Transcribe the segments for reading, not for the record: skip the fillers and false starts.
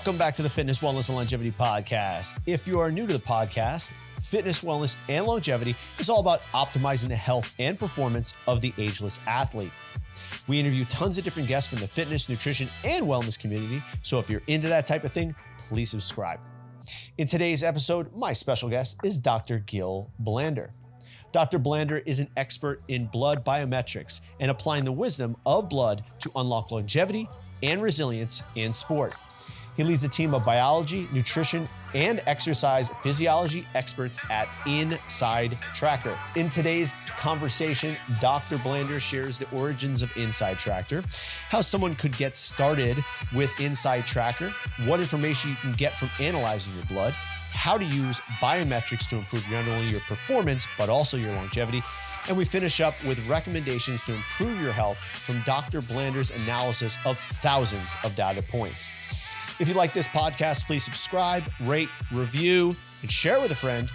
Welcome back to the Fitness, Wellness, and Longevity Podcast. If you are new to the podcast, fitness, wellness, and longevity is all about optimizing the health and performance of the ageless athlete. We interview tons of different guests from the fitness, nutrition, and wellness community. So if you're into that type of thing, please subscribe. In today's episode, my special guest is Dr. Gil Blander. Dr. Blander is an expert in blood biometrics and applying the wisdom of blood to unlock longevity and resilience in sport. He leads a team of biology, nutrition, and exercise physiology experts at Inside Tracker. In today's conversation, Dr. Blander shares the origins of Inside Tracker, how someone could get started with Inside Tracker, what information you can get from analyzing your blood, how to use biometrics to improve not only your performance, but also your longevity. And we finish up with recommendations to improve your health from Dr. Blander's analysis of thousands of data points. If you like this podcast, please subscribe, rate, review, and share with a friend.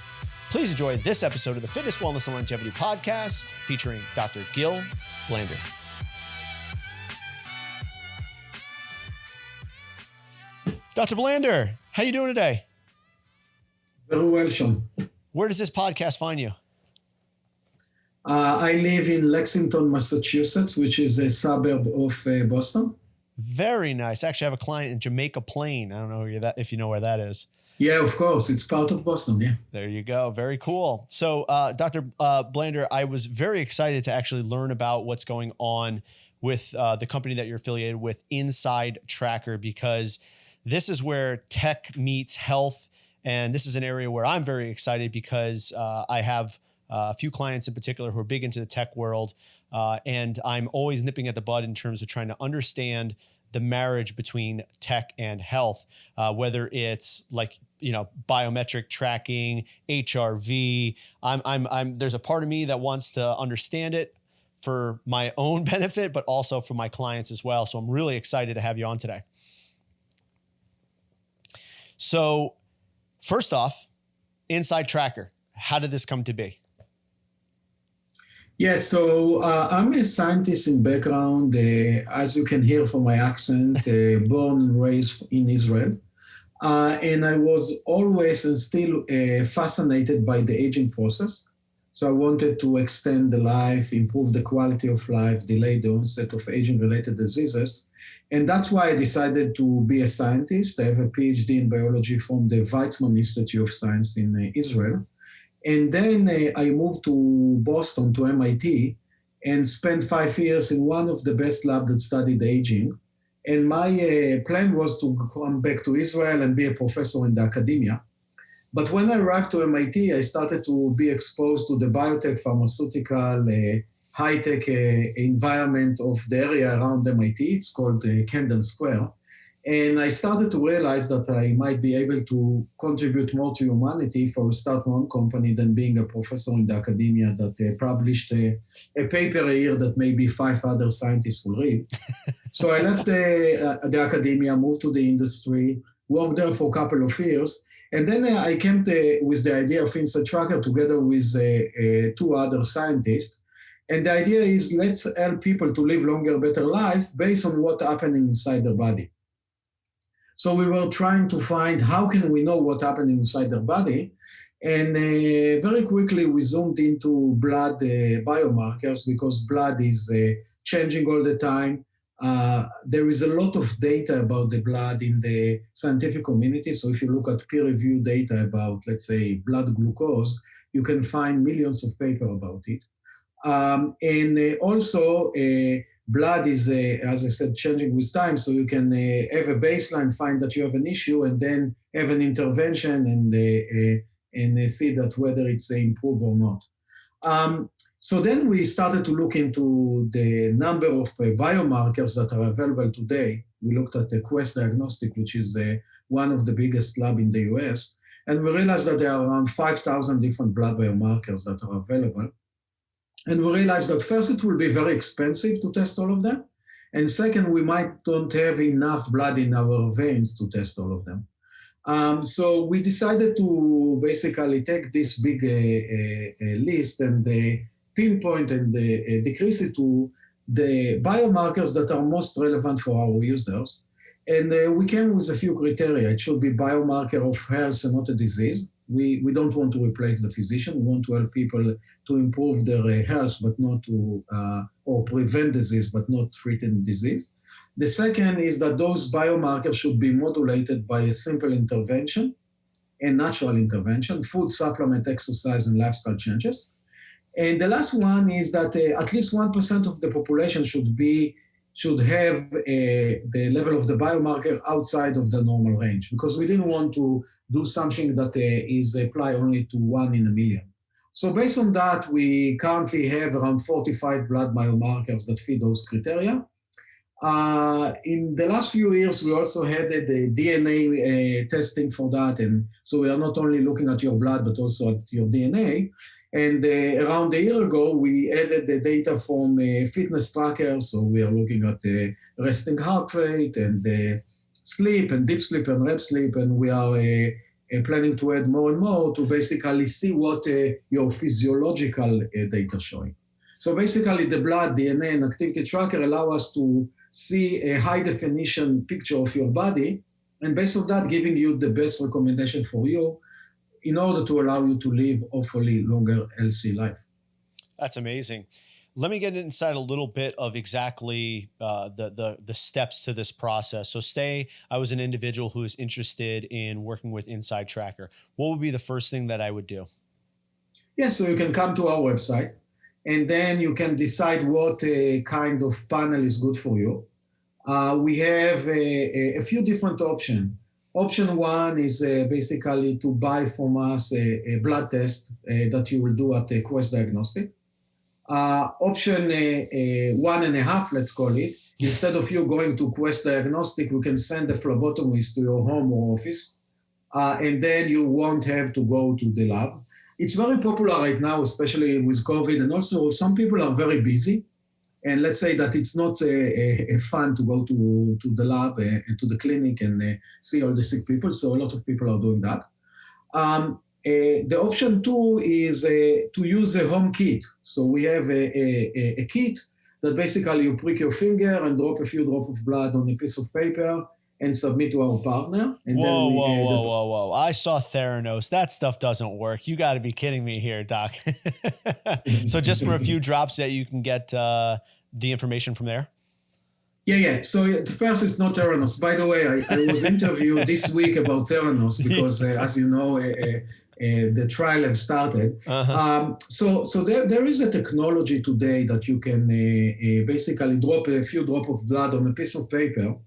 Please enjoy this episode of the Fitness, Wellness, and Longevity Podcast featuring Dr. Gil Blander. Dr. Blander, how you doing today? Very well, Sean. Where does this podcast find you? I live in Lexington, Massachusetts, which is a suburb of Boston. Very nice. Actually, I have a client in Jamaica Plain. I don't know if you know where that is. Yeah, of course. It's part of Boston, yeah. There you go. Very cool. So, Dr. Blander, I was very excited to actually learn about what's going on with the company that you're affiliated with, Inside Tracker, because this is where tech meets health. And this is an area where I'm very excited because I have a few clients in particular who are big into the tech world. And I'm always nipping at the bud in terms of trying to understand the marriage between tech and health, whether it's biometric tracking, HRV. There's a part of me that wants to understand it for my own benefit, but also for my clients as well. So I'm really excited to have you on today. So first off, Inside Tracker, how did this come to be? Yeah, so I'm a scientist in background, as you can hear from my accent, born and raised in Israel. And I was always and still fascinated by the aging process. So I wanted to extend the life, improve the quality of life, delay the onset of aging-related diseases. And that's why I decided to be a scientist. I have a PhD in biology from the Weizmann Institute of Science in Israel. And then I moved to Boston, to MIT, and spent 5 years in one of the best labs that studied aging. And my plan was to come back to Israel and be a professor in the academia. But when I arrived to MIT, I started to be exposed to the biotech, pharmaceutical, high-tech environment of the area around MIT. It's called Camden Square. And I started to realize that I might be able to contribute more to humanity if I would start my own company than being a professor in the academia that published a paper a year that maybe 5 other scientists will read. So I left the academia, moved to the industry, worked there for a couple of years. And then I came with the idea of Inside Tracker together with 2 other scientists. And the idea is let's help people to live longer, better life based on what's happening inside their body. So we were trying to find how can we know what's happening inside their body. And very quickly we zoomed into blood biomarkers because blood is changing all the time. There is a lot of data about the blood in the scientific community. So if you look at peer-reviewed data about, let's say, blood glucose, you can find millions of papers about it. And also, blood is, as I said, changing with time. So you can have a baseline, find that you have an issue, and then have an intervention and see that whether it's improved or not. So then we started to look into the number of biomarkers that are available today. We looked at the Quest Diagnostic, which is one of the biggest labs in the US. And we realized that there are around 5,000 different blood biomarkers that are available. And we realized that first, it will be very expensive to test all of them. And second, we might don't have enough blood in our veins to test all of them. So we decided to basically take this big list and pinpoint and decrease it to the biomarkers that are most relevant for our users. And we came with a few criteria. It should be biomarker of health and not a disease. We don't want to replace the physician. We want to help people to improve their health, but not to, or prevent disease, but not treating disease. The second is that those biomarkers should be modulated by a simple intervention, a natural intervention, food, supplement, exercise, and lifestyle changes. And the last one is that at least 1% of the population should have the level of the biomarker outside of the normal range, because we didn't want to do something that is applied only to 1 in a million. So based on that, we currently have around 45 blood biomarkers that fit those criteria. In the last few years, we also had the DNA testing for that. And so we are not only looking at your blood, but also at your DNA. And around a year ago, we added the data from fitness trackers. So we are looking at resting heart rate and sleep and deep sleep and REM sleep. And we are planning to add more and more to basically see what your physiological data showing. So basically the blood, DNA, and activity tracker allow us to see a high definition picture of your body, and based on that, giving you the best recommendation for you in order to allow you to live hopefully longer, healthy life. That's amazing. Let me get inside a little bit of exactly the steps to this process. So I was an individual who is interested in working with Inside Tracker. What would be the first thing that I would do? Yeah, so you can come to our website, and then you can decide what kind of panel is good for you. We have a few different options. Option one is basically to buy from us a blood test that you will do at Quest Diagnostic. Option 1.5, let's call it, instead of you going to Quest Diagnostic, we can send a phlebotomist to your home or office, and then you won't have to go to the lab. It's very popular right now, especially with COVID, and also some people are very busy. And let's say that it's not fun to go to the lab and to the clinic and see all the sick people. So a lot of people are doing that. The option two is to use a home kit. So we have a kit that basically you prick your finger and drop a few drops of blood on a piece of paper and submit to our partner. And whoa. I saw Theranos. That stuff doesn't work. You got to be kidding me here, Doc. So just for a few drops that you can get the information from there? Yeah. So first, it's not Theranos. By the way, I was interviewed this week about Theranos because, as you know, the trial have started. Uh-huh. So there is a technology today that you can basically drop a few drops of blood on a piece of paper.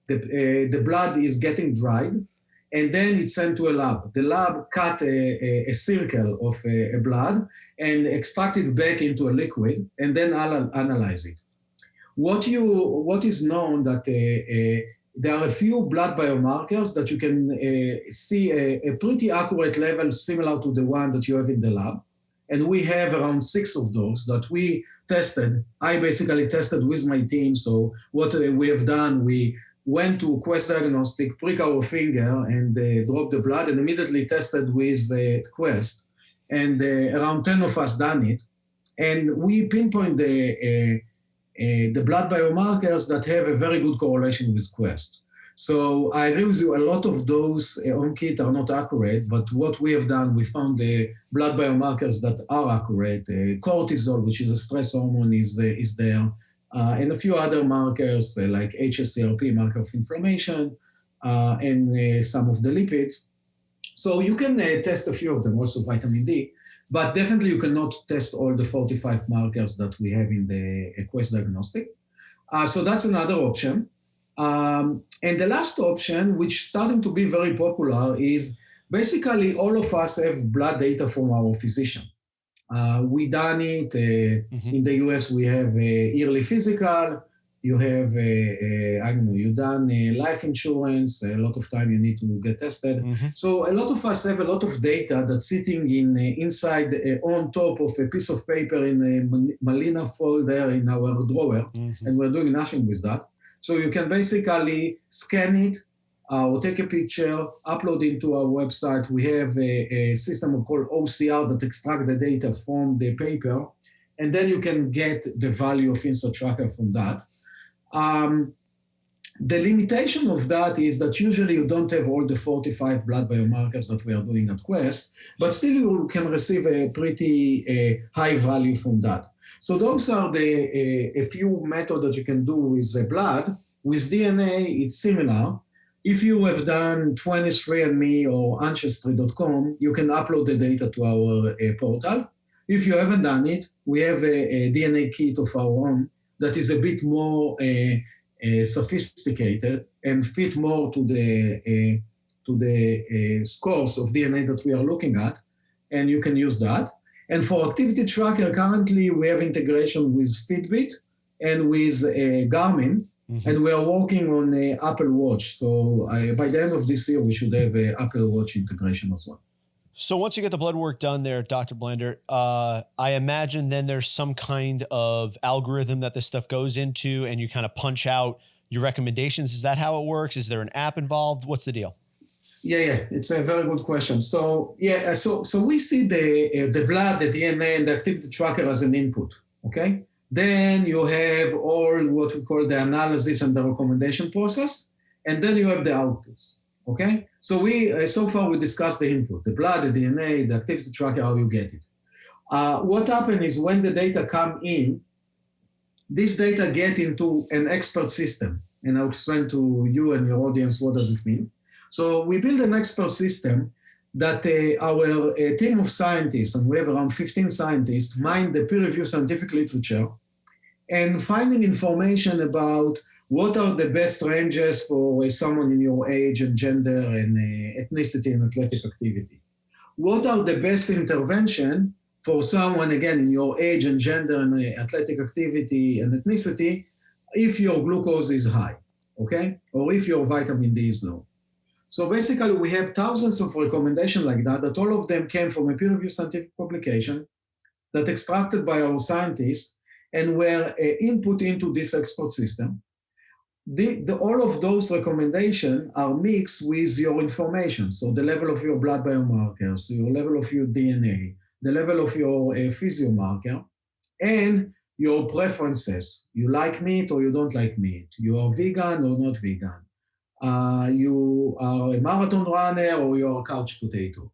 The blood is getting dried, and then it's sent to a lab. The lab cut a circle of a blood and extract it back into a liquid, and then analyze it. What is known that there are a few blood biomarkers that you can see a pretty accurate level similar to the one that you have in the lab. And we have around 6 of those that we tested. I basically tested with my team. So what we have done, we went to Quest Diagnostic, prick our finger, and drop the blood, and immediately tested with Quest. And around 10 of us done it. And we pinpoint the blood biomarkers that have a very good correlation with Quest. So I agree with you, a lot of those home kits are not accurate, but what we have done, we found the blood biomarkers that are accurate. Cortisol, which is a stress hormone, is there. And a few other markers like HSCRP, marker of inflammation, and some of the lipids. So you can test a few of them, also vitamin D, but definitely you cannot test all the 45 markers that we have in the Quest Diagnostic. So that's another option. And the last option, which is starting to be very popular, is basically all of us have blood data from our physician. We done it in the US. We have a yearly physical. You have you done life insurance. A lot of time you need to get tested. Mm-hmm. So a lot of us have a lot of data that's sitting inside on top of a piece of paper in a Malina folder in our drawer, mm-hmm. and we're doing nothing with that. So you can basically scan it. Or take a picture, upload it to our website. We have a system called OCR that extracts the data from the paper, and then you can get the value of Inside Tracker from that. The limitation of that is that usually you don't have all the 45 blood biomarkers that we are doing at Quest, but still you can receive a pretty high value from that. So those are a few methods that you can do with blood. With DNA, it's similar. If you have done 23andMe or Ancestry.com, you can upload the data to our portal. If you haven't done it, we have a DNA kit of our own that is a bit more sophisticated and fit more to the scores of DNA that we are looking at, and you can use that. And for activity tracker, currently we have integration with Fitbit and with Garmin, and we are working on Apple Watch. So by the end of this year, we should have Apple Watch integration as well. So once you get the blood work done there, Dr. Blender, I imagine then there's some kind of algorithm that this stuff goes into and you kind of punch out your recommendations. Is that how it works? Is there an app involved? What's the deal? Yeah, it's a very good question. So so we see the blood, the DNA, and the activity tracker as an input, okay? Then you have all what we call the analysis and the recommendation process, and then you have the outputs. Okay, so so far we discussed the input, the blood, the DNA, the activity tracker, how you get it. What happens is when the data come in, this data get into an expert system, and I'll explain to you and your audience what does it mean. So we build an expert system that our team of scientists, and we have around 15 scientists, mine the peer-reviewed scientific literature and finding information about what are the best ranges for someone in your age and gender and ethnicity and athletic activity? What are the best intervention for someone, again, in your age and gender and athletic activity and ethnicity if your glucose is high, okay? Or if your vitamin D is low. So basically, we have thousands of recommendations like that all of them came from a peer-reviewed scientific publication that extracted by our scientists and were input into this expert system. All of those recommendations are mixed with your information. So the level of your blood biomarkers, your level of your DNA, the level of your physiomarker, and your preferences. You like meat or you don't like meat. You are vegan or not vegan. You are a marathon runner or you are a couch potato.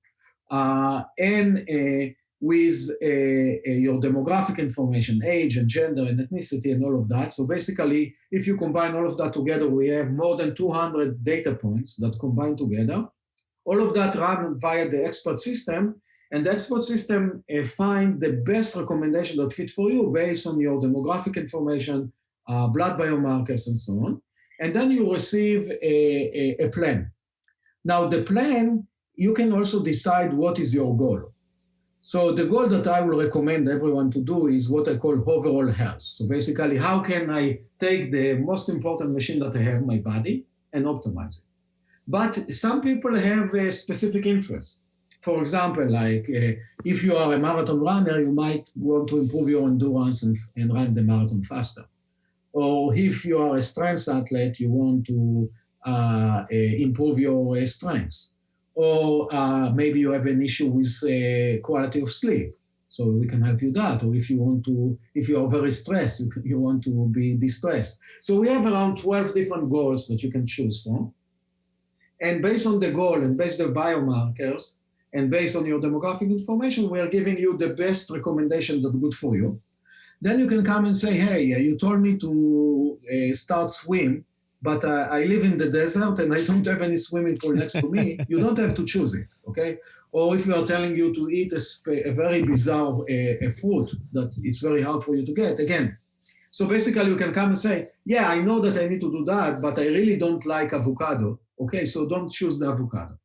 With your demographic information, age and gender and ethnicity and all of that. So basically, if you combine all of that together, we have more than 200 data points that combine together. All of that run via the expert system, and the expert system find the best recommendation that fit for you based on your demographic information, blood biomarkers, and so on. And then you receive a plan. Now, the plan, you can also decide what is your goal. So the goal that I will recommend everyone to do is what I call overall health. So basically, how can I take the most important machine that I have, my body, and optimize it? But some people have a specific interest. For example, like if you are a marathon runner, you might want to improve your endurance and run the marathon faster. Or if you are a strength athlete, you want to improve your strength. Or maybe you have an issue with quality of sleep, so we can help you that. Or if you are very stressed, you want to be distressed. So we have around 12 different goals that you can choose from. And based on the goal and based on the biomarkers and based on your demographic information, we are giving you the best recommendation that's good for you. Then you can come and say, hey, you told me to start swim, but I live in the desert and I don't have any swimming pool next to me. You don't have to choose it, okay? Or if we are telling you to eat a very bizarre fruit that it's very hard for you to get, again. So basically you can come and say, yeah, I know that I need to do that, but I really don't like avocado. Okay, so don't choose the avocado.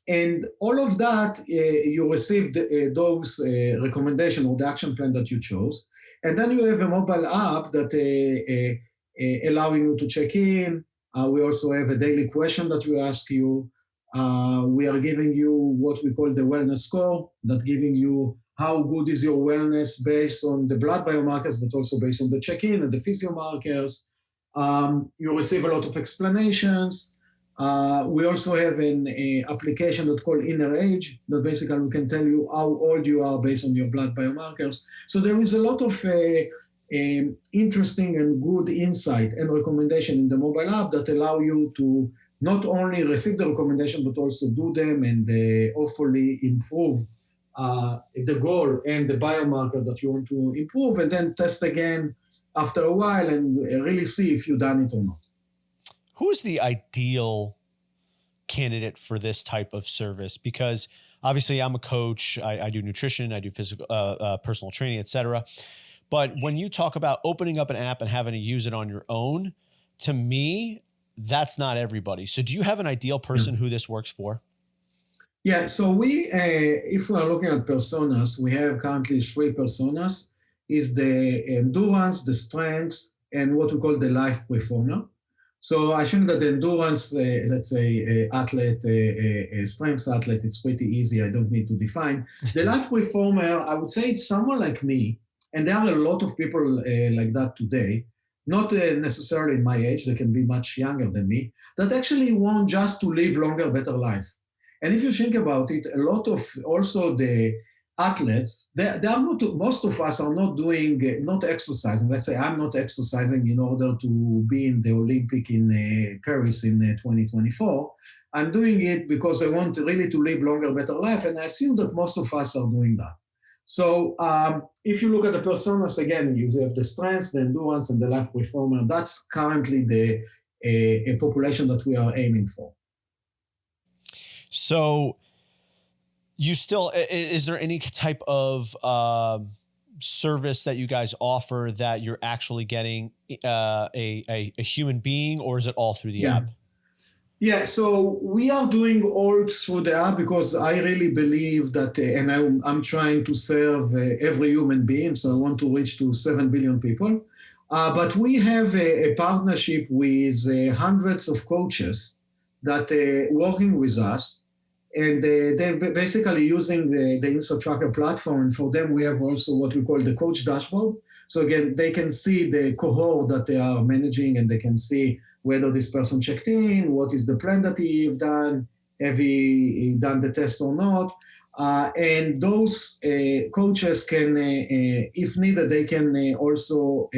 And all of that, you received those recommendations or the action plan that you chose. And then you have a mobile app that allowing you to check in. We also have a daily question that we ask you. We are giving you what we call the wellness score, that giving you how good is your wellness based on the blood biomarkers, but also based on the check-in and the physiomarkers. You receive a lot of explanations. We also have an application that's called Inner Age, that basically we can tell you how old you are based on your blood biomarkers. So there is a lot of interesting and good insight and recommendation in the mobile app that allow you to not only receive the recommendation, but also do them and hopefully improve the goal and the biomarker that you want to improve, and then test again after a while and really see if you've done it or not. Who is the ideal candidate for this type of service? Because obviously I'm a coach, I do nutrition, I do physical, personal training, et cetera. But when you talk about opening up an app and having to use it on your own, to me, that's not everybody. So do you have an ideal person who this works for? Yeah, so we, if we are looking at personas, we have currently 3 personas, is the endurance, the strengths, and what we call the life performer. So I think that the endurance, let's say athlete, strengths athlete, it's pretty easy. I don't need to define. The life performer, I would say it's someone like me, and there are a lot of people like that today, not necessarily in my age, they can be much younger than me, that actually want just to live longer, better life. And if you think about it, a lot of also the athletes, they are not, most of us are not doing, not exercising. Let's say I'm not exercising in order to be in the Olympic in Paris in 2024. I'm doing it because I want really to live longer, better life. And I assume that most of us are doing that. So if you look at the personas, again, you have the strengths, the endurance, and the life performer. That's currently the a population that we are aiming for. So you still, is there any type of service that you guys offer that you're actually getting a human being, or is it all through the app? Yeah, so we are doing all through the app because I really believe that, and I'm trying to serve every human being, so I want to reach to 7 billion people. But we have a partnership with hundreds of coaches that are working with us, and they're basically using the InstaTracker platform. And for them, we have also what we call the coach dashboard. So again, they can see the cohort that they are managing, and they can see whether this person checked in, what is the plan that he's done, have he done the test or not. And those coaches can, if needed, they can also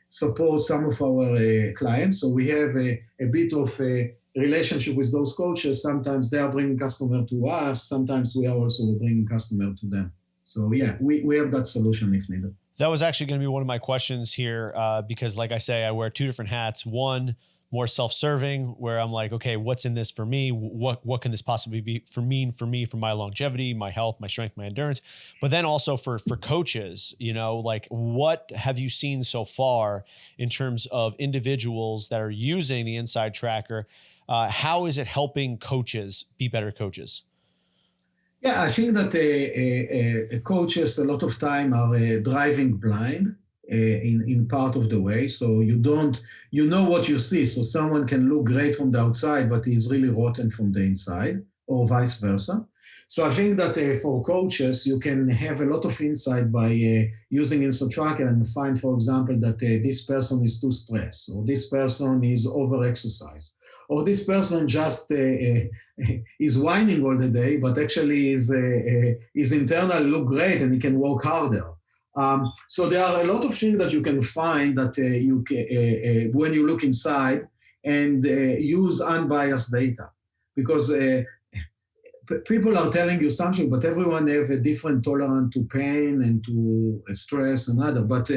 support some of our clients. So we have a bit of a relationship with those coaches. Sometimes they are bringing customer to us. Sometimes we are also bringing customer to them. So yeah, we have that solution if needed. That was actually going to be one of my questions here because like I say, I wear 2 different hats. One, more self-serving, where I'm like, okay, what's in this for me? What can this possibly be for me, for my longevity, my health, my strength, my endurance? But then also for coaches, you know, like what have you seen so far in terms of individuals that are using the Inside Tracker? How is it helping coaches be better coaches? Yeah, I think that coaches a lot of time are driving blind. In part of the way, so you know what you see. So someone can look great from the outside, but he's really rotten from the inside, or vice versa. So I think that for coaches, you can have a lot of insight by using InstaTracker and find, for example, that this person is too stressed, or this person is over-exercised, or this person just is whining all the day, but actually is internally look great and he can work harder. So there are a lot of things that you can find that you can, when you look inside and use unbiased data, because people are telling you something, but everyone have a different tolerance to pain and to stress and other. But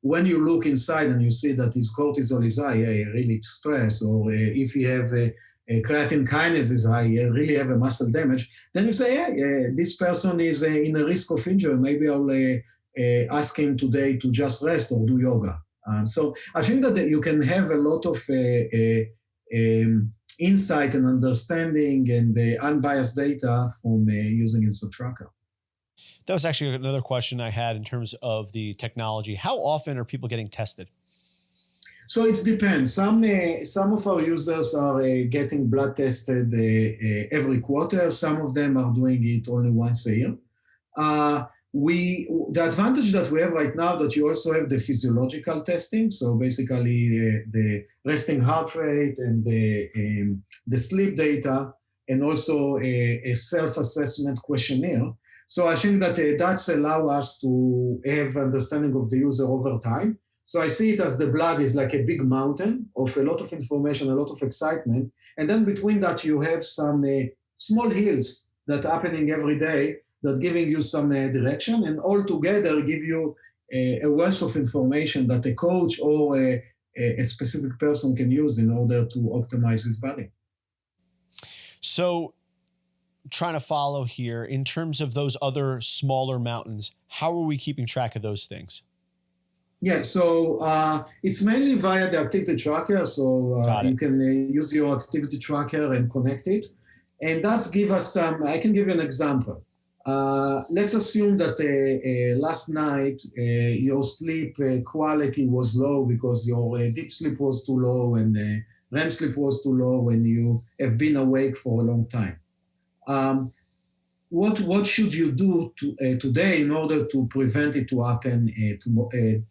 when you look inside and you see that his cortisol is high, really stress, or if you have a creatine kinase is high, really have a muscle damage, then you say, this person is in a risk of injury. Maybe I'll ask him today to just rest or do yoga. So I think that you can have a lot of insight and understanding and unbiased data from using InstaTracker. That was actually another question I had in terms of the technology. How often are people getting tested? So it depends. Some of our users are getting blood tested every quarter. Some of them are doing it only once a year. The advantage that we have right now that you also have the physiological testing. So basically the resting heart rate and the sleep data, and also a self-assessment questionnaire. So I think that that's allow us to have understanding of the user over time. So I see it as the blood is like a big mountain of a lot of information, a lot of excitement. And then between that, you have some small hills that are happening every day that giving you some direction, and all together give you a wealth of information that a coach or a specific person can use in order to optimize his body. So trying to follow here in terms of those other smaller mountains, how are we keeping track of those things? Yeah, so it's mainly via the activity tracker. So you can use your activity tracker and connect it. And that's give us some, I can give you an example. Let's assume that last night your sleep quality was low because your deep sleep was too low and REM sleep was too low when you have been awake for a long time. What should you do today in order to prevent it to happen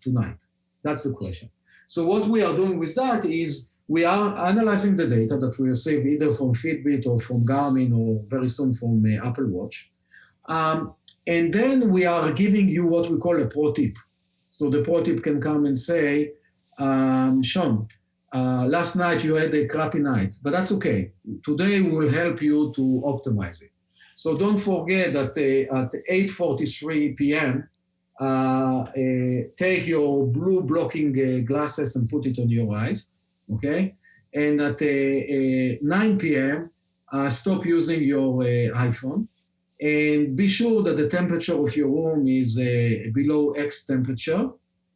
tonight? That's the question. So what we are doing with that is we are analyzing the data that we receive either from Fitbit or from Garmin or very soon from Apple Watch. And then we are giving you what we call a pro tip. So the pro tip can come and say, Sean, last night you had a crappy night, but that's okay. Today we will help you to optimize it. So don't forget that at 8:43 p.m., take your blue blocking glasses and put it on your eyes, okay? And at 9 p.m., stop using your iPhone. And be sure that the temperature of your room is below X temperature,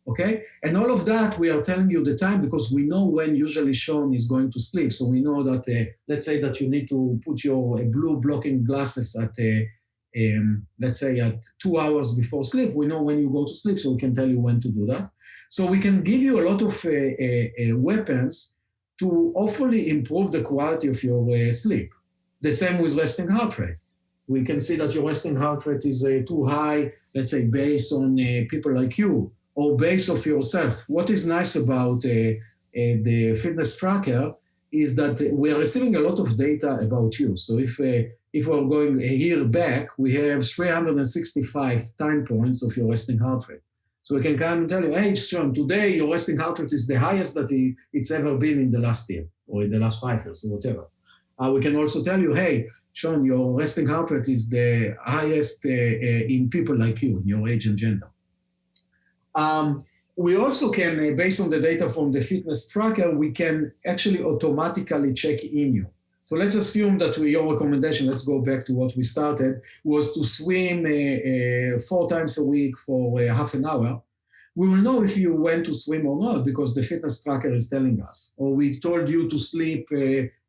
okay? And all of that, we are telling you the time because we know when usually Sean is going to sleep. So we know that, let's say that you need to put your blue blocking glasses at, let's say at 2 hours before sleep. We know when you go to sleep, so we can tell you when to do that. So we can give you a lot of weapons to hopefully improve the quality of your sleep. The same with resting heart rate. We can see that your resting heart rate is too high, let's say based on people like you or based off yourself. What is nice about the fitness tracker is that we are receiving a lot of data about you. So if we're going a year back, we have 365 time points of your resting heart rate. So we can come and tell you, hey, Sean, today your resting heart rate is the highest that it's ever been in the last year or in the last 5 years or whatever. We can also tell you, hey, Sean, your resting heart rate is the highest in people like you, in your age and gender. We also can, based on the data from the fitness tracker, we can actually automatically check in you. So let's assume that your recommendation, let's go back to what we started, was to swim 4 times a week for half an hour. We will know if you went to swim or not because the fitness tracker is telling us. Or we told you to sleep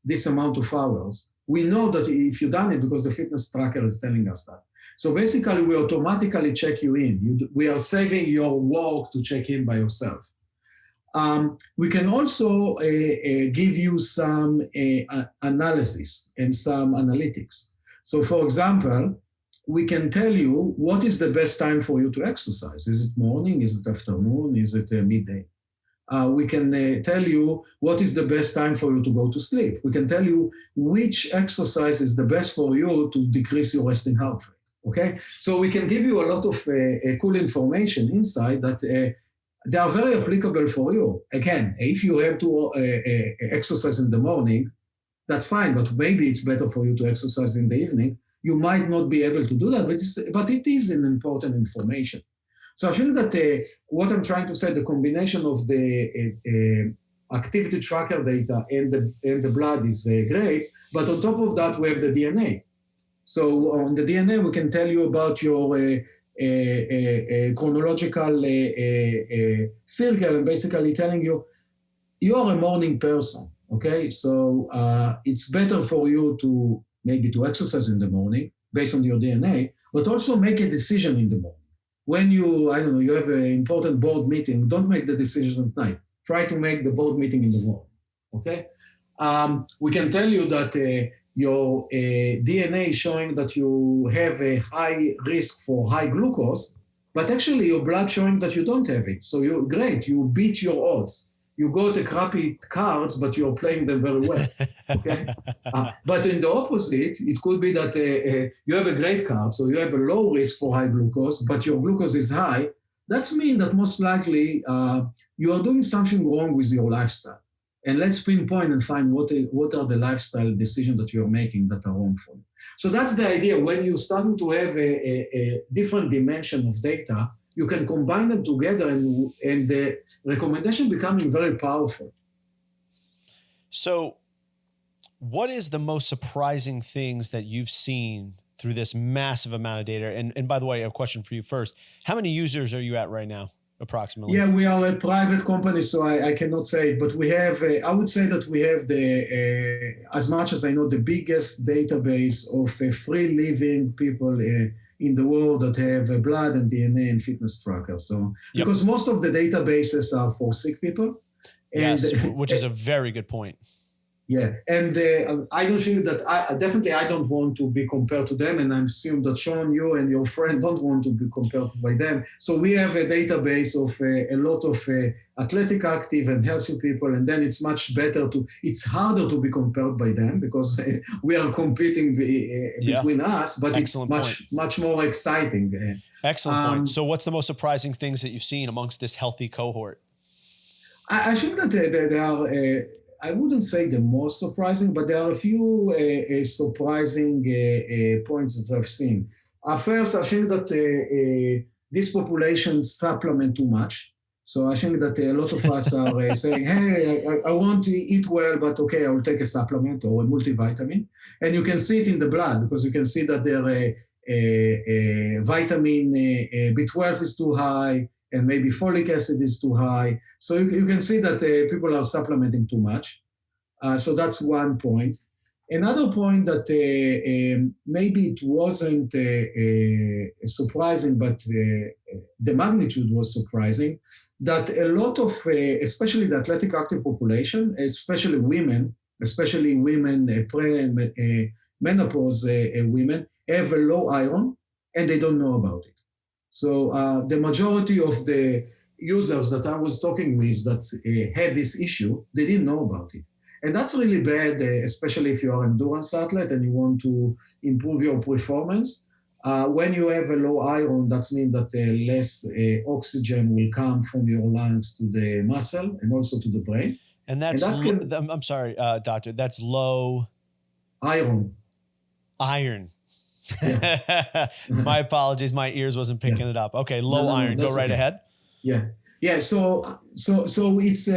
this amount of hours. We know that if you've done it because the fitness tracker is telling us that. So basically, we automatically check you in. We are saving your work to check in by yourself. We can also give you some analysis and some analytics. So for example, we can tell you what is the best time for you to exercise. Is it morning? Is it afternoon? Is it midday? We can tell you what is the best time for you to go to sleep. We can tell you which exercise is the best for you to decrease your resting heart rate, okay? So we can give you a lot of cool information inside that they are very applicable for you. Again, if you have to exercise in the morning, that's fine, but maybe it's better for you to exercise in the evening. You might not be able to do that, but it is an important information. So I feel that what I'm trying to say, the combination of the activity tracker data and the blood is great, but on top of that, we have the DNA. So on the DNA, we can tell you about your chronological circle and basically telling you, you are a morning person, okay? So it's better for you to maybe to exercise in the morning based on your DNA, but also make a decision in the morning. When you have an important board meeting, don't make the decision at night. Try to make the board meeting in the morning, okay? We can tell you that your DNA is showing that you have a high risk for high glucose, but actually your blood showing that you don't have it. So you're great, you beat your odds. You got a crappy cards, but you're playing them very well, okay? But in the opposite, it could be that you have a great card, so you have a low risk for high glucose, but your glucose is high. That means that most likely you are doing something wrong with your lifestyle. And let's pinpoint and find what are the lifestyle decisions that you're making that are wrongful. So that's the idea. When you're starting to have a different dimension of data, you can combine them together and the recommendation becoming very powerful. So what is the most surprising things that you've seen through this massive amount of data? And by the way, a question for you first. How many users are you at right now, approximately? Yeah, we are a private company, so I cannot say it, but we have, I would say that we have as much as I know, the biggest database of free living people in the world that have blood and DNA and fitness trackers. So, because most of the databases are for sick people. And, yes, which is a very good point. Yeah, and I don't think that I don't want to be compared to them, and I assume that Sean, you and your friend don't want to be compared by them. So we have a database of a lot of athletic, active, and healthy people, and then it's much better it's harder to be compared by them because we are competing between us, but excellent it's much more exciting. Excellent point. So what's the most surprising things that you've seen amongst this healthy cohort? I think that there are... I wouldn't say the most surprising, but there are a few surprising points that I've seen. First, I think that this population supplement too much. So I think that a lot of us are saying, hey, I want to eat well, but okay, I will take a supplement or a multivitamin. And you can see it in the blood because you can see that their vitamin B12 is too high, and maybe folic acid is too high. So you can see that people are supplementing too much. So that's one point. Another point that maybe it wasn't surprising, but the magnitude was surprising, that a lot of, especially the athletic active population, especially women menopause women, have a low iron and they don't know about it. So the majority of the users that I was talking with that had this issue, they didn't know about it. And that's really bad, especially if you're an endurance athlete and you want to improve your performance. When you have a low iron, that means that less oxygen will come from your lungs to the muscle and also to the brain. And I'm sorry, doctor, that's low iron. Yeah. My apologies. My ears wasn't picking it up. Okay. Low iron. Go right ahead. Yeah. Yeah. So it's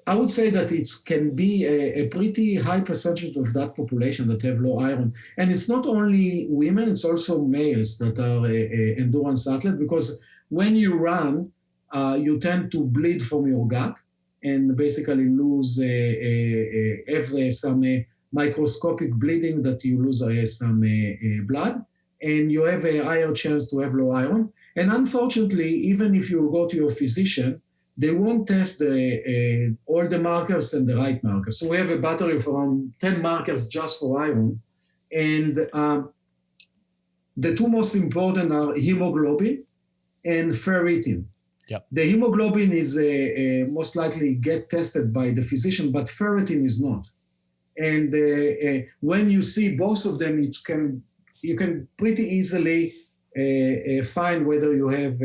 I would say that it can be a pretty high percentage of that population that have low iron. And it's not only women, it's also males that are endurance athletes, because when you run, you tend to bleed from your gut and basically lose some microscopic bleeding, that you lose some blood, and you have a higher chance to have low iron. And unfortunately, even if you go to your physician, they won't test all the markers and the right markers. So we have a battery of around 10 markers just for iron. And the two most important are hemoglobin and ferritin. Yep. The hemoglobin is most likely get tested by the physician, but ferritin is not. And when you see both of them, you can pretty easily find whether you have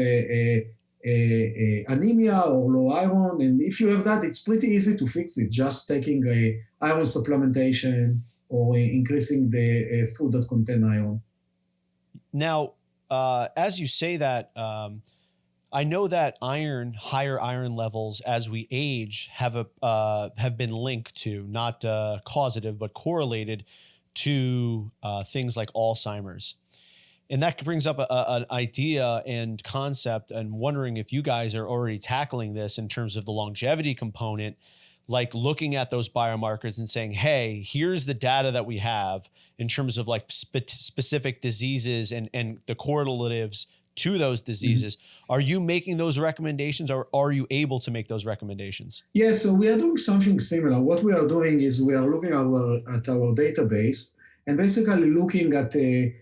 anemia or low iron. And if you have that, it's pretty easy to fix it, just taking iron supplementation or increasing the food that contain iron. Now, as you say that, I know that higher iron levels as we age have been linked to, not causative, but correlated to things like Alzheimer's. And that brings up an idea and concept, and wondering if you guys are already tackling this in terms of the longevity component, like looking at those biomarkers and saying, hey, here's the data that we have in terms of like specific diseases and the correlatives to those diseases. Mm-hmm. Are you making those recommendations, or are you able to make those recommendations? Yeah, so we are doing something similar. What we are doing is we are looking at our database and basically looking at a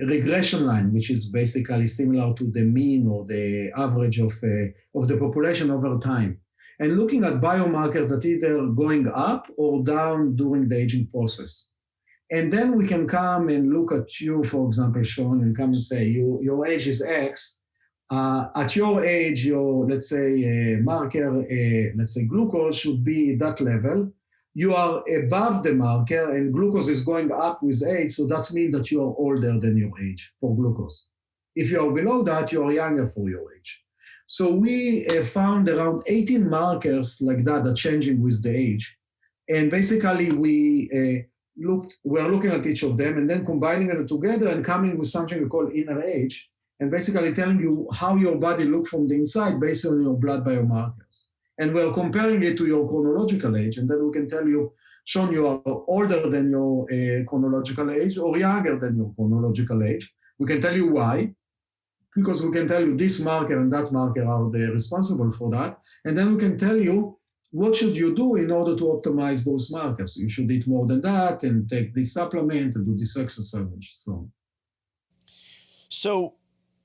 regression line, which is basically similar to the mean or the average of the population over time, and looking at biomarkers that either going up or down during the aging process. And then we can come and look at you, for example, Sean, and come and say, your age is X. At your age, your, let's say, marker, let's say glucose should be that level. You are above the marker and glucose is going up with age, so that means that you are older than your age for glucose. If you are below that, you are younger for your age. So we found around 18 markers like that are changing with the age. And basically we're looking at each of them and then combining them together and coming with something we call inner age, and basically telling you how your body looks from the inside based on your blood biomarkers. And we're comparing it to your chronological age, and then we can tell you, Sean, you are older than your chronological age or younger than your chronological age. We can tell you why, because we can tell you this marker and that marker are responsible for that. And then we can tell you what should you do in order to optimize those markers. You should eat more than that and take this supplement and do this exercise and so on. So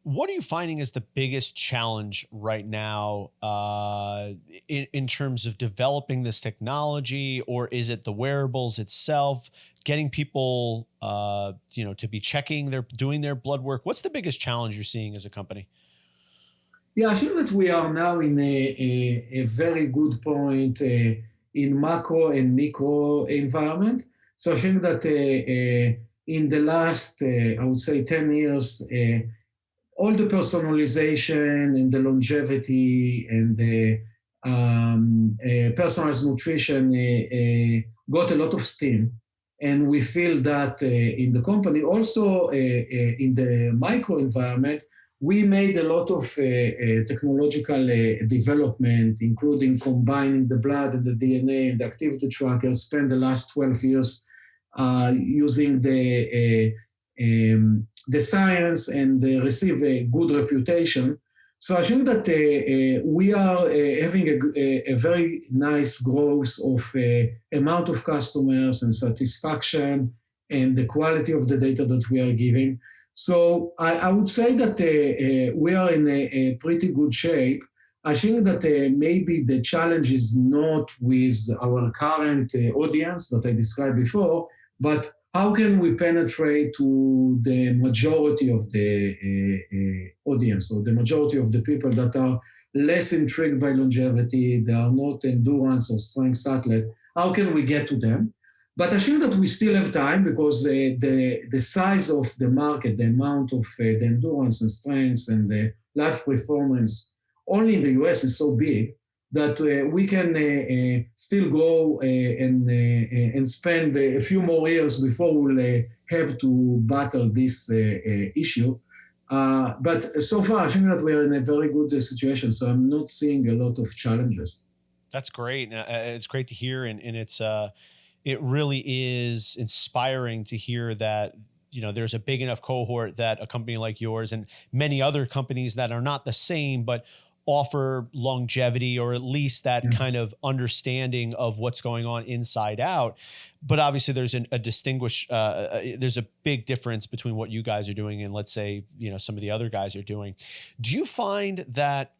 what are you finding is the biggest challenge right now in terms of developing this technology, or is it the wearables itself, getting people, to be doing their blood work? What's the biggest challenge you're seeing as a company? Yeah, I think that we are now in a very good point in macro and micro environment. So I think that in the last, I would say 10 years, all the personalization and the longevity and the personalized nutrition got a lot of steam. And we feel that in the company, also in the micro environment, we made a lot of technological development, including combining the blood and the DNA and the activity tracker, spent the last 12 years using the science and receive a good reputation. So I think that we are having a very nice growth of amount of customers and satisfaction and the quality of the data that we are giving. So I would say that we are in a pretty good shape. I think that maybe the challenge is not with our current audience that I described before, but how can we penetrate to the majority of the audience, or the majority of the people that are less intrigued by longevity, they are not endurance or strength athletes, how can we get to them? But I think that we still have time, because the size of the market, the amount of the endurance and strength and the life performance only in the US is so big that we can still go and spend a few more years before we'll have to battle this issue. But so far, I think that we are in a very good situation. So I'm not seeing a lot of challenges. That's great. It's great to hear. And it really is inspiring to hear that, there's a big enough cohort that a company like yours and many other companies that are not the same, but offer longevity, or at least that kind of understanding of what's going on inside out. But obviously there's there's a big difference between what you guys are doing and, let's say, some of the other guys are doing. Do you find that,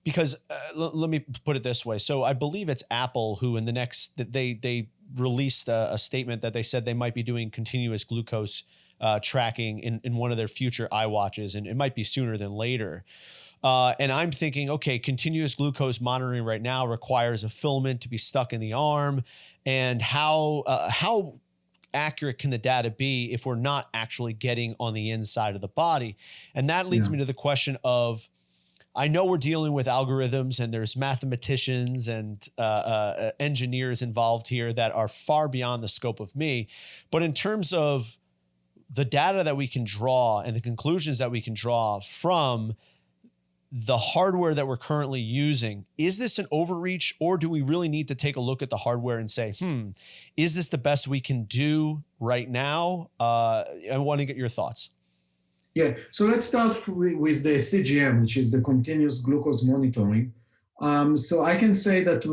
because let me put it this way. So I believe it's Apple who they released a statement that they said they might be doing continuous glucose tracking in one of their future iWatches, and it might be sooner than later. And I'm thinking, okay, continuous glucose monitoring right now requires a filament to be stuck in the arm. And how accurate can the data be if we're not actually getting on the inside of the body? And that leads me to the question of, I know we're dealing with algorithms and there's mathematicians and engineers involved here that are far beyond the scope of me. But in terms of the data that we can draw and the conclusions that we can draw from the hardware that we're currently using, is this an overreach, or do we really need to take a look at the hardware and say, is this the best we can do right now? I want to get your thoughts. Yeah, so let's start with the CGM, which is the continuous glucose monitoring. So I can say that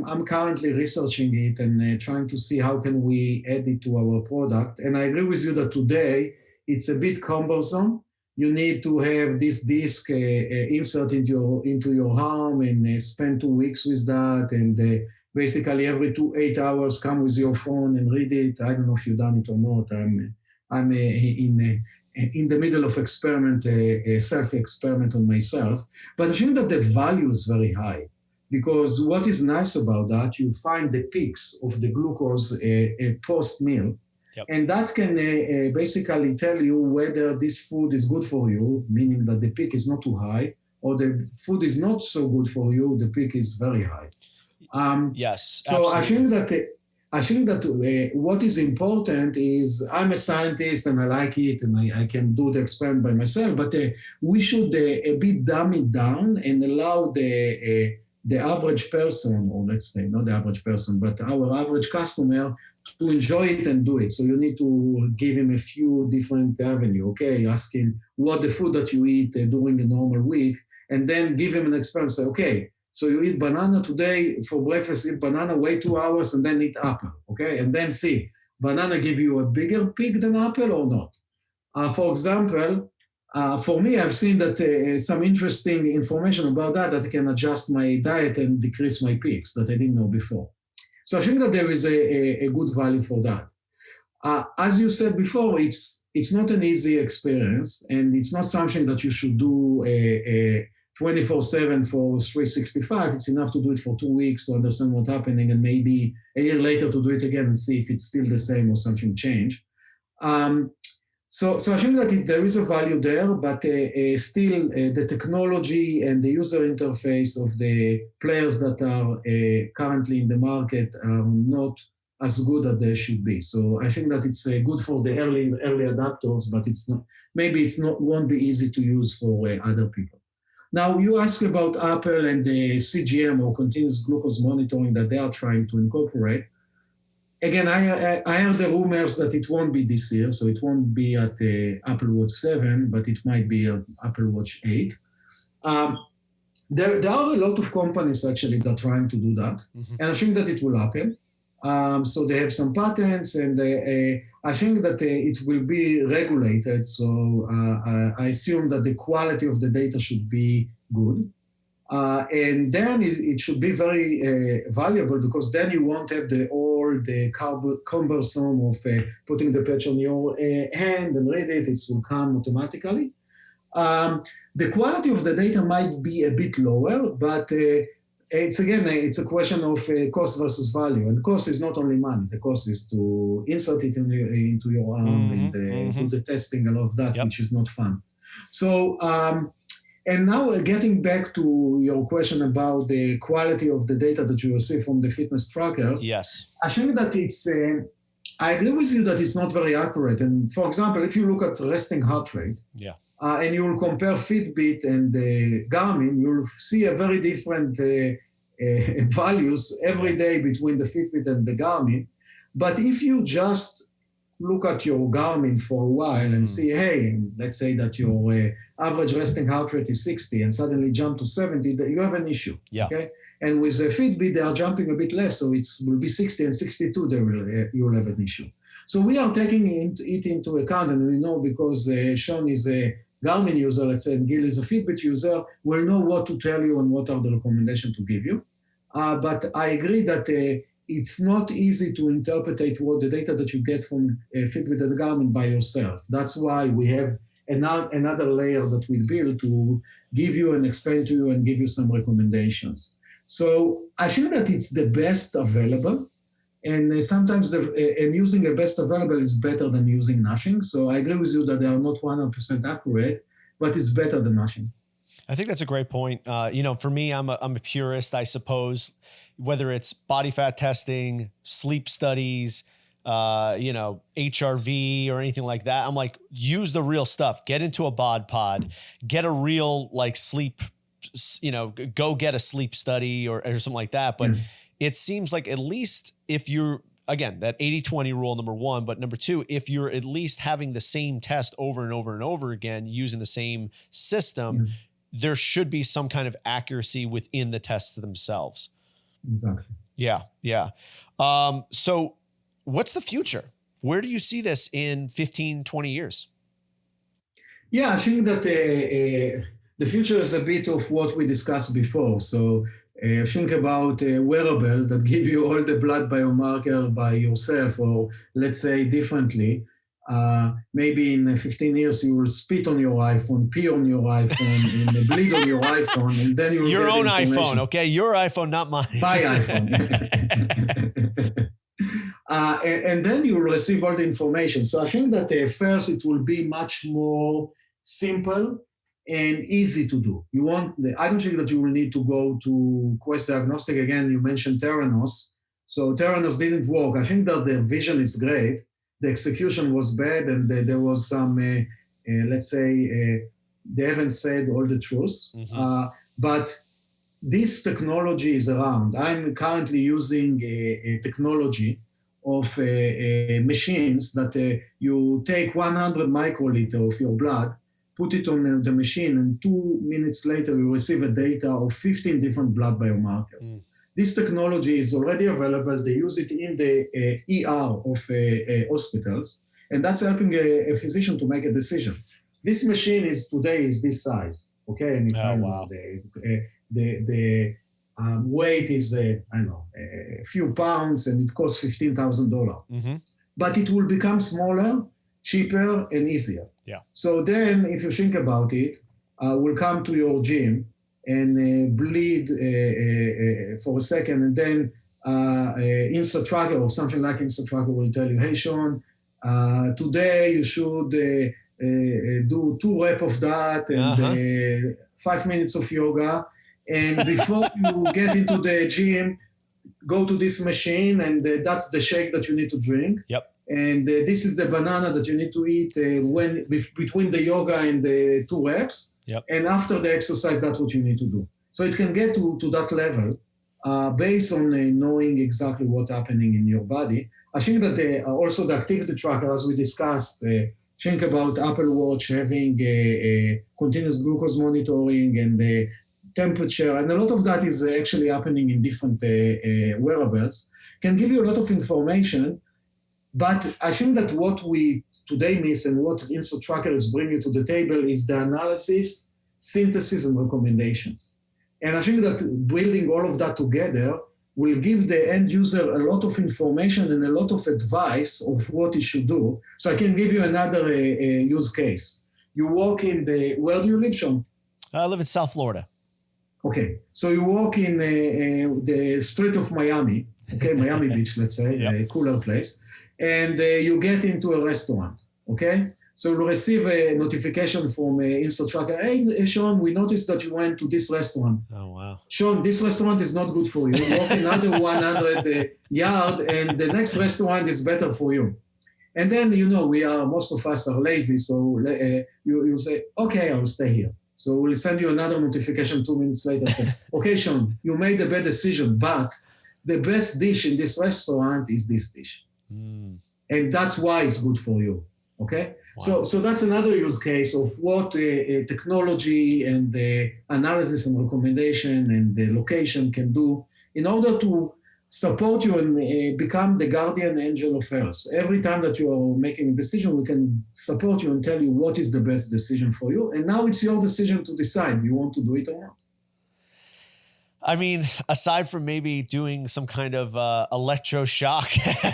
I'm currently researching it and trying to see how can we add it to our product. And I agree with you that today it's a bit cumbersome. You need to have this disc insert into your arm and spend 2 weeks with that. And basically every 8 hours come with your phone and read it. I don't know if you've done it or not. I'm in in the middle of experiment, a self-experiment on myself. But I think that the value is very high, because what is nice about that, you find the peaks of the glucose post-meal, and that can basically tell you whether this food is good for you, meaning that the peak is not too high, or the food is not so good for you, the peak is very high. Yes, so absolutely. I think that what is important is, I'm a scientist and I like it and I can do the experiment by myself, but we should a bit dumb it down and allow the average person, or let's say not the average person, but our average customer, to enjoy it and do it. So you need to give him a few different avenues, okay? Ask him what the food that you eat during a normal week, and then give him an experiment. Say, okay, so you eat banana today for breakfast, eat banana, wait 2 hours, and then eat apple, okay? And then see, banana give you a bigger peak than apple or not? For example, for me, I've seen that some interesting information about that I can adjust my diet and decrease my peaks that I didn't know before. So I think that there is a good value for that. As you said before, it's not an easy experience, and it's not something that you should do 24/7 for 365. It's enough to do it for 2 weeks to understand what's happening, and maybe a year later to do it again and see if it's still the same or something changed. So I think that there is a value there, but still the technology and the user interface of the players that are currently in the market are not as good as they should be. So I think that it's good for the early adopters, but won't be easy to use for other people. Now, you asked about Apple and the CGM, or continuous glucose monitoring, that they are trying to incorporate. Again, I heard the rumors that it won't be this year, so it won't be at Apple Watch 7, but it might be at Apple Watch 8. There are a lot of companies actually that are trying to do that, and I think that it will happen. So they have some patents, and I think that it will be regulated. So I assume that the quality of the data should be good. And then it should be very valuable, because then you won't have all the cumbersome of putting the patch on your hand and read it. It will come automatically. The quality of the data might be a bit lower, but it's a question of cost versus value. And cost is not only money. The cost is to insert it into your arm and do the testing and all of that, which is not fun. So, and now getting back to your question about the quality of the data that you receive from the fitness trackers. Yes. I think that I agree with you that it's not very accurate. And for example, if you look at resting heart rate, and you will compare Fitbit and Garmin, you'll see a very different values every day between the Fitbit and the Garmin. But if you just look at your Garmin for a while and see, hey, let's say that your average resting heart rate is 60 and suddenly jump to 70, that you have an issue. Okay? And with the Fitbit, they are jumping a bit less, so it will be 60 and 62, you'll have an issue. So we are taking it into account, and we know, because Sean is a Garmin user, let's say, and Gil is a Fitbit user, we'll know what to tell you and what are the recommendations to give you. But I agree that it's not easy to interpret what the data that you get from Fitbit and Garmin by yourself. That's why we have another layer that we build to give you and explain to you and give you some recommendations. So I think that it's the best available. And sometimes using the best available is better than using nothing. So I agree with you that they are not 100% accurate, but it's better than nothing. I think that's a great point. For me, I'm a purist, I suppose, whether it's body fat testing, sleep studies, HRV or anything like that. I'm like, use the real stuff, get into a bod pod, get a real sleep, go get a sleep study or something like that. But it seems like, at least if you're, again, that 80-20 rule, number one, but number two, if you're at least having the same test over and over and over again, using the same system, there should be some kind of accuracy within the tests themselves. Exactly. Yeah. So what's the future? Where do you see this in 15, 20 years? Yeah, I think that the future is a bit of what we discussed before. So think about a wearable that give you all the blood biomarker by yourself, or let's say differently. Maybe in 15 years, you will spit on your iPhone, pee on your iPhone, and bleed on your iPhone, and then you will your get own information. iPhone, okay? Your iPhone, not mine. My iPhone. And then you will receive all the information. So I think that first it will be much more simple and easy to do. I don't think that you will need to go to Quest Diagnostic again. You mentioned Theranos. So Theranos didn't work. I think that the vision is great. The execution was bad, and there was some, let's say, they haven't said all the truth. Mm-hmm. But this technology is around. I'm currently using a technology of machines that you take 100 microliter of your blood, put it on the machine, and 2 minutes later you receive a data of 15 different blood biomarkers. Mm. This technology is already available. They use it in the ER of hospitals, and that's helping a physician to make a decision. This machine today is this size, okay? And it's wow. The weight is, I don't know, a few pounds, and it costs $15,000. Mm-hmm. But it will become smaller, cheaper, and easier. Yeah. So then, if you think about it, we'll come to your gym and bleed for a second, and then InstaTracker or something like InstaTracker will tell you, hey, Sean, today you should do 2 reps of that and 5 minutes of yoga. And before you get into the gym, go to this machine, and that's the shake that you need to drink. Yep. And this is the banana that you need to eat between the yoga and the 2 reps. Yep. And after the exercise, that's what you need to do. So it can get to that level based on knowing exactly what's happening in your body. I think that also the activity tracker, as we discussed, think about Apple Watch having a continuous glucose monitoring and the temperature, and a lot of that is actually happening in different wearables, can give you a lot of information. But I think that what we today miss and what InstaTracker is bringing to the table is the analysis, synthesis, and recommendations. And I think that building all of that together will give the end user a lot of information and a lot of advice of what he should do. So I can give you another use case. You walk in where do you live, Sean? I live in South Florida. Okay, so you walk in the street of Miami, okay, Miami Beach, let's say, yep. A cooler place, and you get into a restaurant, okay? So you'll receive a notification from InstaTracker, hey, Sean, we noticed that you went to this restaurant. Oh, wow. Sean, this restaurant is not good for you. You walk another 100 yard, and the next restaurant is better for you. And then, most of us are lazy, so you say, okay, I'll stay here. So we'll send you another notification 2 minutes later. Say, okay, Sean, you made a bad decision, but the best dish in this restaurant is this dish. Mm. And that's why it's good for you, okay? Wow. So that's another use case of what technology and the analysis and recommendation and the location can do in order to support you and become the guardian angel of health. Every time that you are making a decision, we can support you and tell you what is the best decision for you. And now it's your decision to decide you want to do it or not. I mean, aside from maybe doing some kind of electroshock,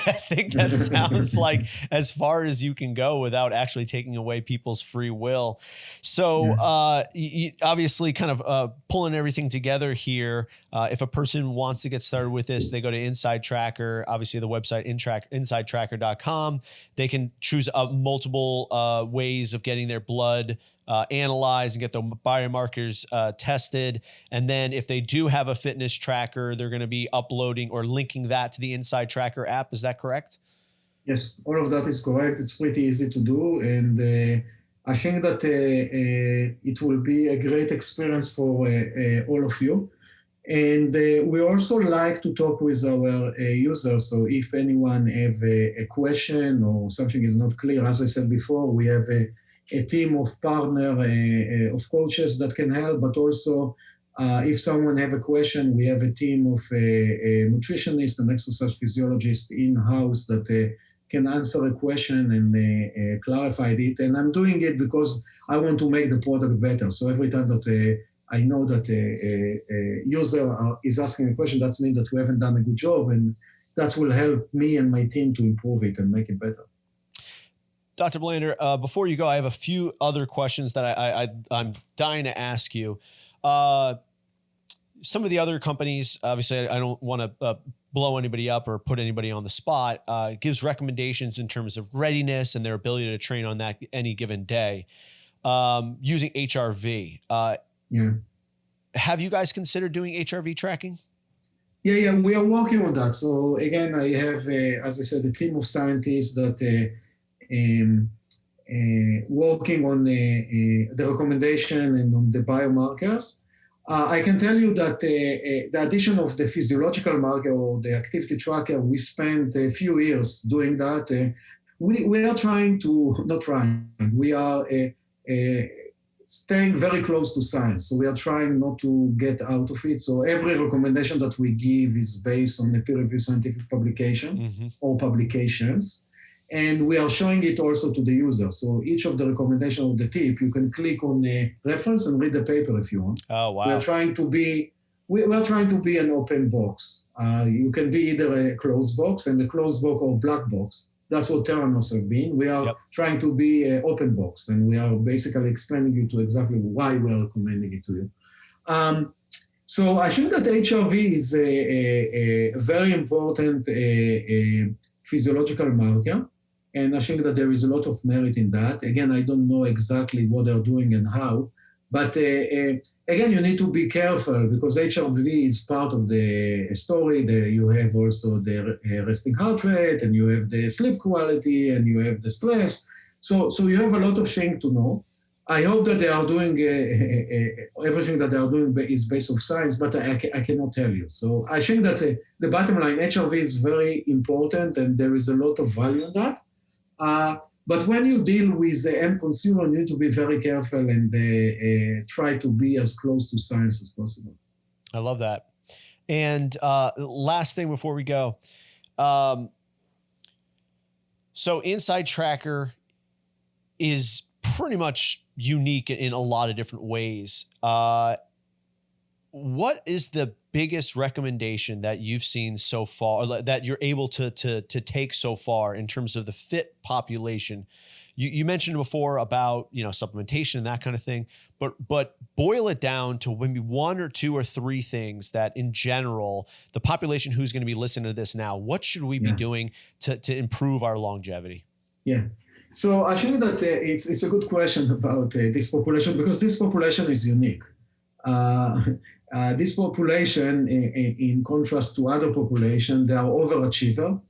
I think that sounds like as far as you can go without actually taking away people's free will. So obviously kind of pulling everything together here. If a person wants to get started with this, they go to Inside Tracker, obviously the website insidetracker.com. They can choose multiple ways of getting their blood analyze and get the biomarkers tested. And then if they do have a fitness tracker, they're going to be uploading or linking that to the Inside Tracker app. Is that correct? Yes, all of that is correct. It's pretty easy to do. And I think that it will be a great experience for all of you. And we also like to talk with our users. So if anyone have a question or something is not clear, as I said before, we have a team of partner of coaches that can help, but also if someone have a question, we have a team of nutritionists and exercise physiologists in-house that can answer a question and clarify it. And I'm doing it because I want to make the product better. So every time that I know that a user is asking a question, that means that we haven't done a good job, and that will help me and my team to improve it and make it better. Dr. Blander, before you go, I have a few other questions that I'm dying to ask you. Some of the other companies, obviously, I don't want to blow anybody up or put anybody on the spot, gives recommendations in terms of readiness and their ability to train on that any given day using HRV. Have you guys considered doing HRV tracking? Yeah, we are working on that. So again, I have, as I said, a team of scientists that working on the recommendation and on the biomarkers. I can tell you that the addition of the physiological marker or the activity tracker, we spent a few years doing that. We are trying to, not trying, we are staying very close to science. So we are trying not to get out of it. So every recommendation that we give is based on a peer-reviewed scientific publication or publications. And we are showing it also to the user. So each of the recommendations of the tip, you can click on a reference and read the paper if you want. Oh, wow. We are trying to be an open box. You can be either a closed box and a closed box or black box. That's what Theranos have been. We are trying to be an open box, and we are basically explaining you to exactly why we are recommending it to you. So I think that HRV is a very important physiological marker. And I think that there is a lot of merit in that. Again, I don't know exactly what they're doing and how, but again, you need to be careful because HRV is part of the story. You have also the resting heart rate, and you have the sleep quality, and you have the stress. So you have a lot of things to know. I hope that they are doing everything that they are doing is based on science, but I cannot tell you. So I think that the bottom line, HRV is very important, and there is a lot of value in that. But when you deal with the end consumer, you need to be very careful and try to be as close to science as possible. I love that. And last thing before we go. So Inside Tracker is pretty much unique in a lot of different ways. What is the biggest recommendation that you've seen so far, or that you're able to take so far in terms of the fit population? You mentioned before about, supplementation and that kind of thing, but boil it down to maybe one or two or three things that in general, the population who's going to be listening to this now, what should we be doing to improve our longevity? Yeah. So I think that it's a good question about this population, because this population is unique. This population, in contrast to other population, they are overachiever,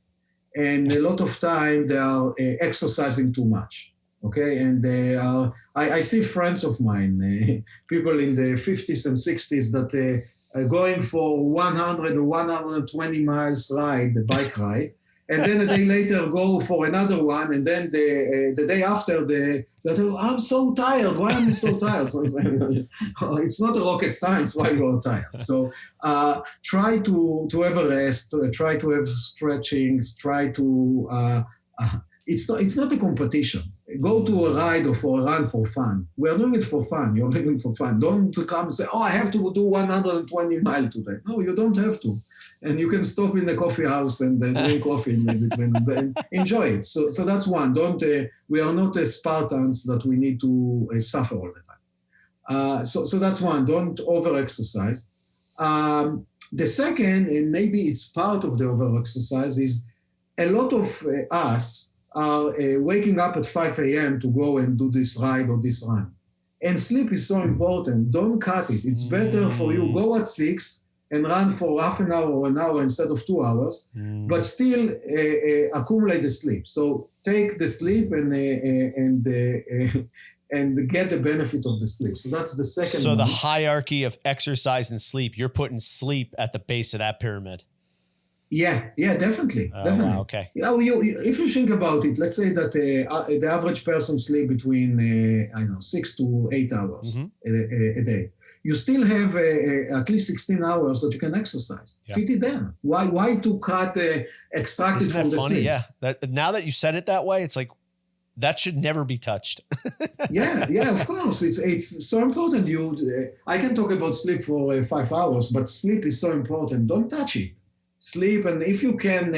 and a lot of time they are exercising too much. Okay, and they are. I see friends of mine, people in the 50s and 60s, that are going for 100 or 120 miles bike ride. And then a day later go for another one, and then the day after they tell, I'm so tired. Why am I so tired? So it's not a rocket science why you're tired. So try to have a rest, try to have stretchings, try to. It's not a competition. Go to a ride or for a run for fun. We're doing it for fun. You're doing it for fun. Don't come and say, I have to do 120 miles today. No, you don't have to. And you can stop in the coffee house and drink coffee in between and enjoy it. So that's one. We are not Spartans that we need to suffer all the time. So that's one. Don't over-exercise. The second, and maybe it's part of the over-exercise, is a lot of us are waking up at 5 a.m. to go and do this ride or this run. And sleep is so important. Don't cut it. It's better for you. Go at 6 and run for half an hour or an hour instead of 2 hours, but still accumulate the sleep. So take the sleep and get the benefit of the sleep. So that's the second So one. The hierarchy of exercise and sleep, you're putting sleep at the base of that pyramid. Yeah, definitely. Definitely. Wow, okay. If you think about it, let's say that the average person sleep between 6 to 8 hours a day. You still have at least 16 hours that you can exercise. Yeah. Fit it in. Why to cut extract it from the sleep? Yeah. Now that you said it that way, it's like that should never be touched. yeah, of course. It's so important. I can talk about sleep for 5 hours, but sleep is so important. Don't touch it. Sleep, and if you can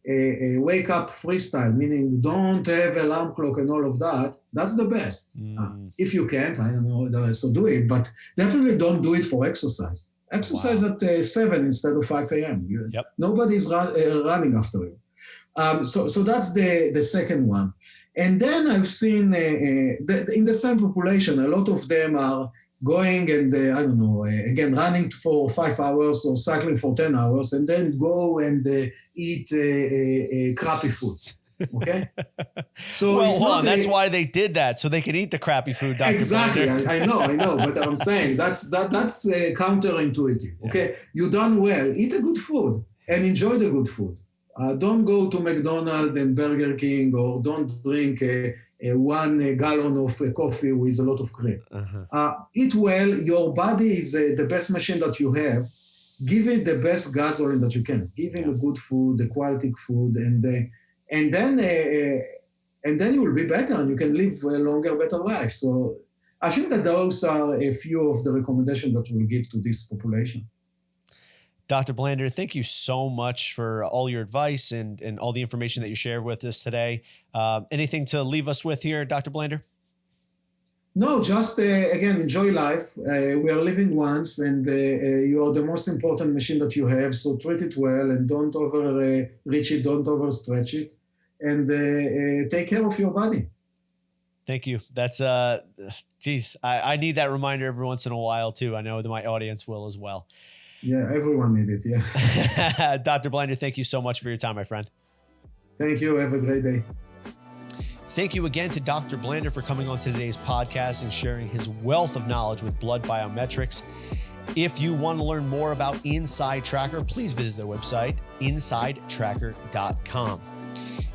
wake up freestyle, meaning don't have alarm clock and all of that, that's the best. If you can't, I don't know, so do it, but definitely don't do it for exercise. Exercise at 7 instead of 5 a.m. Nobody's running after you. So that's the second one. And then I've seen in the same population, a lot of them are going and, again, running for 5 hours or cycling for 10 hours and then go and eat crappy food. Okay? So that's why they did that, so they could eat the crappy food, Dr. Exactly. Blender. I know, but I'm saying that's counterintuitive. Okay? Yeah. You done well. Eat a good food and enjoy the good food. Don't go to McDonald's and Burger King, or don't drink 1 gallon of coffee with a lot of cream. Eat well. Your body is the best machine that you have. Give it the best gasoline that you can. Give it a good food, the quality food, and then you will be better, and you can live a longer, better life. So I think that those are a few of the recommendations that we'll give to this population. Dr. Blender, thank you so much for all your advice and all the information that you shared with us today. Anything to leave us with here, Dr. Blender? No, just, again, enjoy life. We are living once, and you are the most important machine that you have, so treat it well and don't overreach it, don't overstretch it, and take care of your body. Thank you. That's, I need that reminder every once in a while, too. I know that my audience will as well. Yeah, everyone needs it, yeah. Dr. Blender, thank you so much for your time, my friend. Thank you. Have a great day. Thank you again to Dr. Blender for coming on today's podcast and sharing his wealth of knowledge with blood biometrics. If you want to learn more about Inside Tracker, please visit their website, insidetracker.com.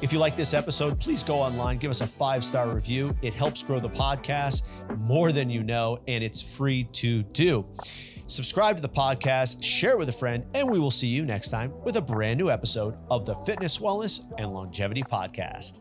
If you like this episode, please go online, give us a 5-star review. It helps grow the podcast more than you know, and it's free to do. Subscribe to the podcast, share it with a friend, and we will see you next time with a brand new episode of the Fitness, Wellness, and Longevity Podcast.